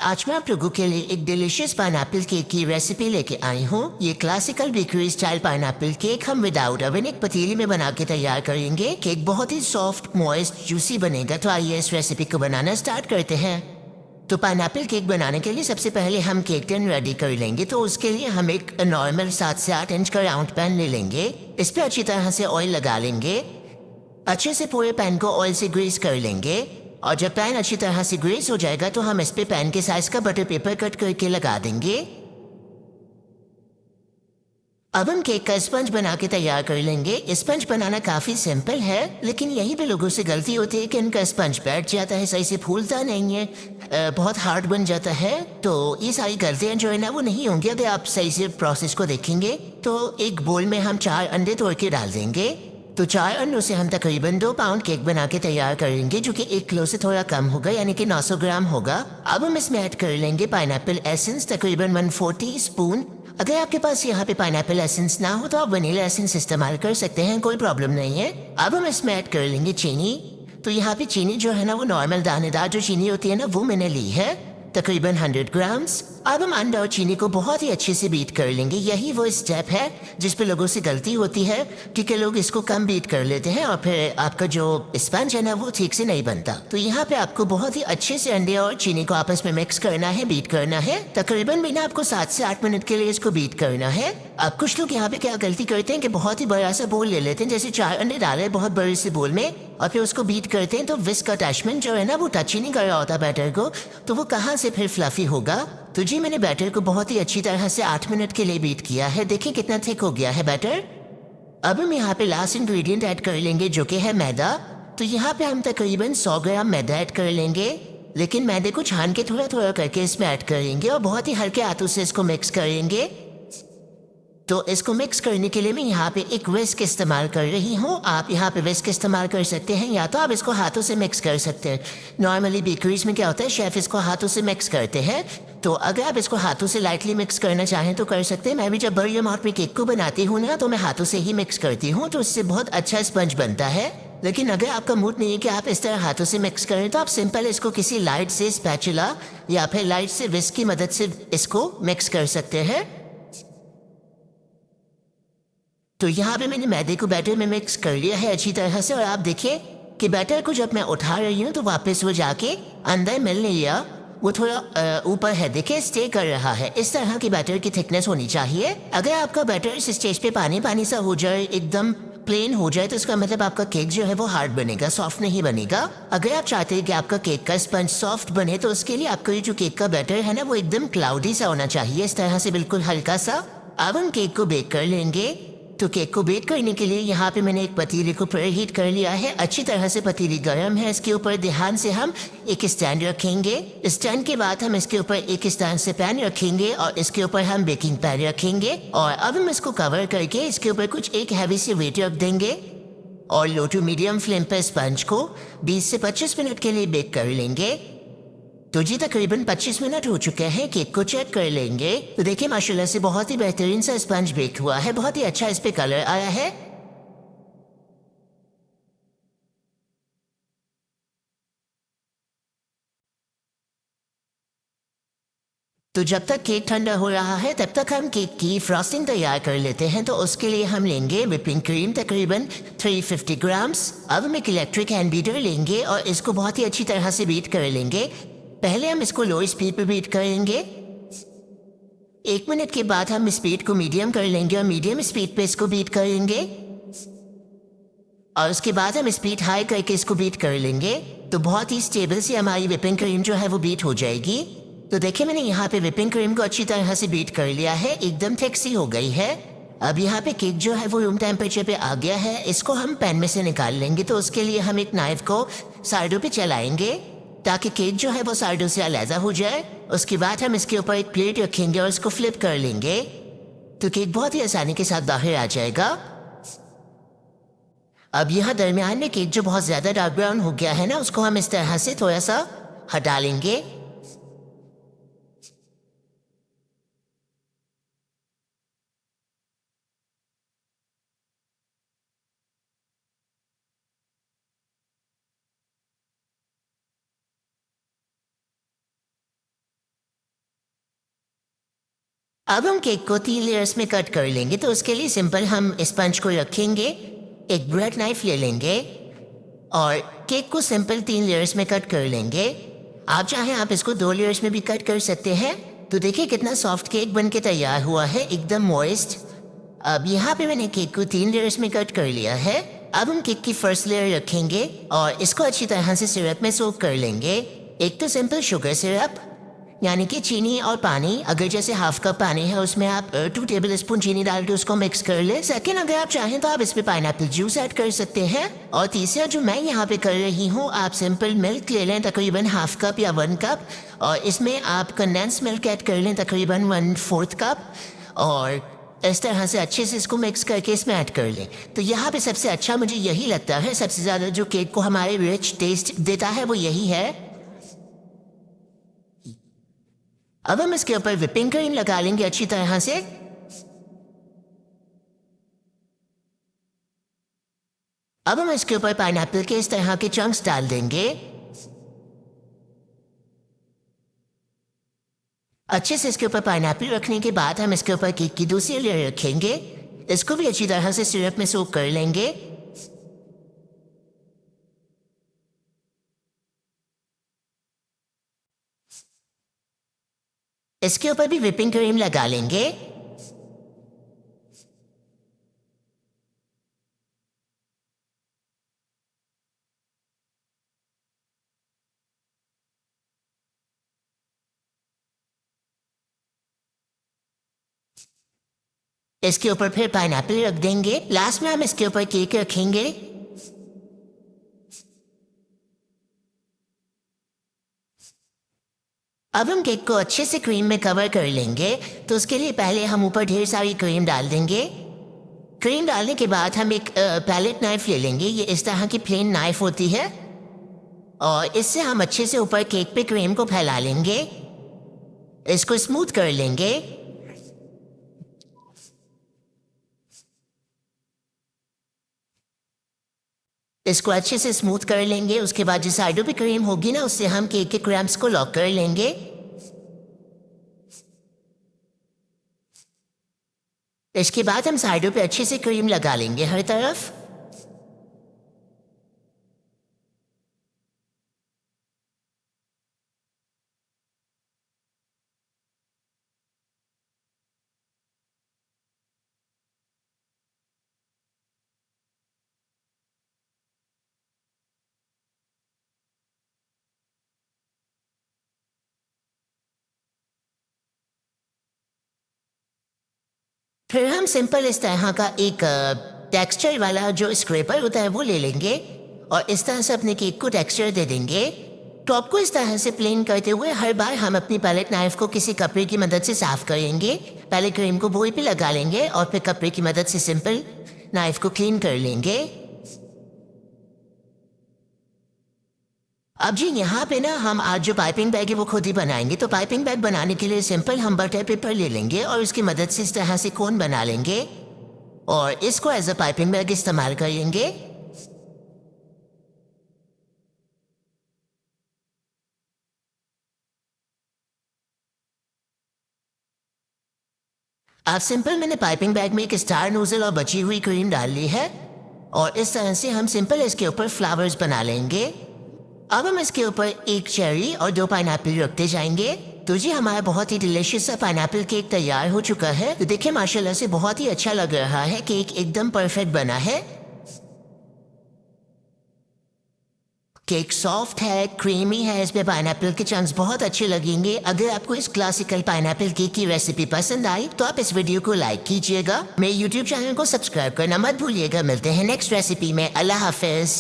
आज मैं आप लोगों के लिए एक डिलीशियस पाइनएप्पल केक की रेसिपी लेके आई हूँ। ये classical bakery style pineapple cake हम विदाउट ओवन एक पतीली में बना के तैयार करेंगे। केक बहुत ही सॉफ्ट, मॉइस्ट, जूसी बनेगा। तो आइए इस रेसिपी को बनाना स्टार्ट करते हैं। तो पाइनएप्पल केक बनाने के लिए सबसे पहले हम केक टिन रेडी कर लेंगे। तो उसके लिए हम एक नॉर्मल 7 से 8 इंच का राउंड पैन ले लेंगे। इस पर अच्छी तरह से ऑयल लगा लेंगे। अच्छे से पूरे पैन को ऑयल से ग्रीस कर लेंगे। और जब पैन अच्छी तरह से ग्रीस हो जाएगा तो हम इस पे पैन के साइज का बटर पेपर कट करके लगा देंगे। अब हम केक का स्पंज बना के तैयार कर लेंगे। स्पंज बनाना काफी सिंपल है, लेकिन यहीं पे लोगों से गलती होती है कि इनका स्पंज बैठ जाता है, सही से फूलता नहीं है, बहुत हार्ड बन जाता है। तो ये सारी गलतियां जो है ना वो नहीं होंगी अगर आप सही से प्रोसेस को देखेंगे। तो एक बोल में हम 4 अंडे तोड़ के डाल देंगे। तो 4 अंडों से हम तकरीबन 2 पाउंड केक बना के तैयार करेंगे, जो कि 1 किलो से थोड़ा कम होगा, यानी कि 900 ग्राम होगा। अब हम इसमें ऐड कर लेंगे पाइनएप्पल एसेंस, तकरीबन 1/4 टीस्पून। अगर आपके पास यहाँ पे पाइनएप्पल एसेंस ना हो तो आप वनीला एसेंस इस्तेमाल कर सकते हैं, कोई प्रॉब्लम नहीं है। अब हम इसमें ऐड कर लेंगे चीनी। तो यहाँ पे चीनी जो है ना वो नॉर्मल दानेदार जो चीनी होती है ना वो मैंने ली है, तकरीबन 100 ग्राम्स। अब हम अंडा और चीनी को बहुत ही अच्छे से बीट कर लेंगे। यही वो स्टेप है जिस पे लोगों से गलती होती है, क्योंकि लोग इसको कम बीट कर लेते हैं और फिर आपका जो स्पंज है ना वो ठीक से नहीं बनता। तो यहाँ पे आपको बहुत ही अच्छे से अंडे और चीनी को आपस में मिक्स करना है, बीट करना है। तकरीबन भी ना आपको 7 से 8 मिनट के लिए इसको बीट करना है। अब कुछ लोग यहाँ पे क्या गलती करते हैं कि बहुत ही बड़ा सा बोल ले लेते हैं, जैसे 4 अंडे डाले बहुत बड़े से बोल में और फिर उसको बीट करते हैं। तो विस्क अटैचमेंट जो है ना वो टच ही नहीं कर रहा होता बैटर को, तो वो कहाँ से फिर फ्लफी होगा। तो जी मैंने बैटर को बहुत ही अच्छी तरह से 8 मिनट के लिए बीट किया है। देखिए कितना थिक हो गया है बैटर। अब हम यहाँ पे लास्ट इंग्रेडिएंट ऐड कर लेंगे जो कि है मैदा। तो यहाँ पे हम तकरीबन 100 ग्राम मैदा ऐड कर लेंगे, लेकिन मैदे को छान के थोड़ा थोड़ा करके इसमें ऐड करेंगे और बहुत ही हल्के हाथों से इसको मिक्स करेंगे। तो इसको मिक्स करने के लिए मैं यहाँ पे एक विस्क इस्तेमाल कर रही हूँ। आप यहाँ पे विस्क इस्तेमाल कर सकते हैं या तो आप इसको हाथों से मिक्स कर सकते हैं। नॉर्मली बेकरीज में क्या होता है, शेफ इसको हाथों से मिक्स करते हैं। तो अगर आप इसको हाथों से लाइटली मिक्स करना चाहें तो कर सकते हैं। मैं भी जब बड़ी अमाउंट में केक को बनाती हूँ ना तो मैं हाथों से ही मिक्स करती हूँ, तो इससे बहुत अच्छा स्पंज बनता है। लेकिन अगर आपका मूड नहीं है कि आप इस तरह हाथों से मिक्स करें तो आप सिंपल इसको किसी लाइट से स्पैचुला या फिर लाइट से विस्क की मदद से इसको मिक्स कर सकते हैं। तो यहाँ पे मैंने मैदे को बैटर में मिक्स कर लिया है अच्छी तरह से, और आप देखिए कि बैटर को जब मैं उठा रही हूँ तो वापस वो जाके अंदर मिल नहीं रहा, वो थोड़ा ऊपर है, देखिए स्टे कर रहा है। इस तरह की बैटर की थिकनेस होनी चाहिए। अगर आपका बैटर इस स्टेज पे पानी पानी सा हो जाए, एकदम प्लेन हो जाए, तो इसका मतलब आपका केक जो है वो हार्ड बनेगा, सॉफ्ट नहीं बनेगा। अगर आप चाहते हैं कि आपका केक का स्पंज सॉफ्ट बने तो उसके लिए आपका ये जो केक का बैटर है ना वो एकदम क्लाउडी सा होना चाहिए, इस तरह से बिल्कुल हल्का सा। अब हम केक को बेक कर लेंगे। तो केक को बेक करने के लिए यहाँ पे मैंने एक पतीले को प्रीहीट कर लिया है। अच्छी तरह से पतीली गर्म है। इसके ऊपर ध्यान से हम एक स्टैंड रखेंगे। स्टैंड के बाद हम इसके ऊपर एक स्टैंड से पैन रखेंगे और इसके ऊपर हम बेकिंग पैन रखेंगे। और अब हम इसको कवर करके इसके ऊपर कुछ एक हैवी से वेट रख देंगे और लो टू मीडियम फ्लेम पर स्पंज को 20 से 25 मिनट के लिए बेक कर लेंगे। तो जी तकरीबन 25 मिनट हो चुके हैं। केक को चेक कर लेंगे तो देखिए माशाल्लाह से बहुत ही बेहतरीन सा स्पंज बेक हुआ है, बहुत ही अच्छा इस पे कलर आया है। तो जब तक केक ठंडा हो रहा है तब तक हम केक की फ्रॉस्टिंग तैयार कर लेते हैं। तो उसके लिए हम लेंगे व्हिपिंग क्रीम, तकरीबन 350 ग्राम्स। अब हम एक इलेक्ट्रिक हैंड बीटर लेंगे और इसको बहुत ही अच्छी तरह से बीट कर लेंगे। पहले हम इसको लो स्पीड पर बीट करेंगे। 1 मिनट के बाद हम स्पीड को मीडियम कर लेंगे और मीडियम स्पीड पे इसको बीट करेंगे। और उसके बाद हम स्पीड हाई करके इसको बीट कर लेंगे। तो बहुत ही स्टेबल से हमारी व्हिपिंग क्रीम जो है वो बीट हो जाएगी। तो देखिए मैंने यहाँ पे व्हिपिंग क्रीम को अच्छी तरह से बीट कर लिया है, एकदम थिक सी हो गई है। अब यहाँ पे केक जो है वो रूम टेम्परेचर पे आ गया है। इसको हम पैन में से निकाल लेंगे। तो उसके लिए हम एक नाइफ को साइडों पे चलाएंगे ताकि केक जो है वो साइडों से अलहदा हो जाए। उसके बाद हम इसके ऊपर एक प्लेट रखेंगे और इसको फ्लिप कर लेंगे। तो केक बहुत ही आसानी के साथ बाहर आ जाएगा। अब यहाँ दरमियान में केक जो बहुत ज्यादा डार्क ब्राउन हो गया है ना उसको हम इस तरह से थोड़ा सा हटा लेंगे। अब हम केक को 3 लेयर्स में कट कर लेंगे, तो उसके लिए सिंपल हम स्पंज को रखेंगे, एक ब्रेड नाइफ ले लेंगे और केक को सिंपल 3 लेयर्स में कट कर लेंगे। आप चाहें आप इसको 2 लेयर्स में भी कट कर सकते हैं। तो देखिए कितना सॉफ्ट केक बन के तैयार हुआ है, एकदम मॉइस्ट। अब यहाँ पे मैंने केक को 3 लेयर्स में कट कर लिया है। अब हम केक की फर्स्ट लेयर रखेंगे और इसको अच्छी तरह से सिरप में सोक कर लेंगे। एक तो सिंपल शुगर सिरप, यानी कि चीनी और पानी। अगर जैसे हाफ कप पानी है उसमें आप 2 टेबल स्पून चीनी डाल के उसको मिक्स कर ले। सेकेंड, अगर आप चाहें तो आप इसमें पाइनएप्पल जूस ऐड कर सकते हैं। और तीसरा जो मैं यहाँ पे कर रही हूँ, आप सिंपल मिल्क ले लें तकरीबन हाफ कप या 1 कप, और इसमें आप कंडेंस मिल्क ऐड कर लें तकरीबन 1/4 कप, और इस तरह से अच्छे से इसको मिक्स करके इसमें ऐड कर लें। तो यहाँ पे सबसे अच्छा मुझे यही लगता है, सबसे ज़्यादा जो केक को हमारे रिच टेस्ट देता है वो यही है। अब हम इसके ऊपर व्हिपिंग क्रीम लगा लेंगे अच्छी तरह से। अब हम इसके ऊपर पाइनएप्पल के इस तरह के चंक्स डाल देंगे। अच्छे से इसके ऊपर पाइनएप्पल रखने के बाद हम इसके ऊपर केक की दूसरी लेयर रखेंगे। इसको भी अच्छी तरह से सिरप में सोक कर लेंगे। इसके ऊपर भी व्हिपिंग क्रीम लगा लेंगे। इसके ऊपर फिर पाइनएप्पल रख देंगे। लास्ट में हम इसके ऊपर केक रखेंगे। अब हम केक को अच्छे से क्रीम में कवर कर लेंगे। तो उसके लिए पहले हम ऊपर ढेर सारी क्रीम डाल देंगे। क्रीम डालने के बाद हम एक पैलेट नाइफ ले लेंगे। ये इस तरह की प्लेन नाइफ होती है, और इससे हम अच्छे से ऊपर केक पे क्रीम को फैला लेंगे। इसको स्मूथ कर लेंगे। इसको अच्छे से स्मूथ कर लेंगे। उसके बाद जो साइडों पे क्रीम होगी ना, उससे हम केक के क्रम्स को लॉक कर लेंगे। इसके बाद हम साइडों पे अच्छे से क्रीम लगा लेंगे हर तरफ। फिर हम सिंपल इस तरह का एक टेक्सचर वाला जो स्क्रैपर होता है वो ले लेंगे, और इस तरह से अपने केक को टेक्सचर दे देंगे। टॉप को इस तरह से प्लेन करते हुए हर बार हम अपनी पैलेट नाइफ को किसी कपड़े की मदद से साफ करेंगे। पहले क्रीम को बोई पे लगा लेंगे और फिर कपड़े की मदद से सिंपल नाइफ को क्लीन कर लेंगे। अब जी यहाँ पे ना हम आज जो पाइपिंग बैग है वो खुद ही बनाएंगे। तो पाइपिंग बैग बनाने के लिए सिंपल हम बटर पेपर ले लेंगे और उसकी मदद से इस तरह से कोन बना लेंगे, और इसको एज अ पाइपिंग बैग इस्तेमाल करेंगे। आप सिंपल मैंने पाइपिंग बैग में एक स्टार नोजल और बची हुई क्रीम डाल ली है, और इस तरह से हम सिंपल इसके ऊपर फ्लावर्स बना लेंगे। अब हम इसके ऊपर एक चेरी और 2 पाइनएप्पल रखते जाएंगे। तो जी हमारा बहुत ही डिलीशियस सा पाइनएप्पल केक तैयार हो चुका है। तो देखिए माशाल्लाह से बहुत ही अच्छा लग रहा है, केक एकदम परफेक्ट बना है। केक सॉफ्ट है, क्रीमी है, इसमें पाइनएप्पल के चंक्स बहुत अच्छे लगेंगे। अगर आपको इस क्लासिकल पाइनएप्पल केक की रेसिपी पसंद आई तो आप इस वीडियो को लाइक कीजिएगा। मेरे यूट्यूब चैनल को सब्सक्राइब करना मत भूलिएगा। मिलते हैं नेक्स्ट रेसिपी में। अल्लाह हाफिज।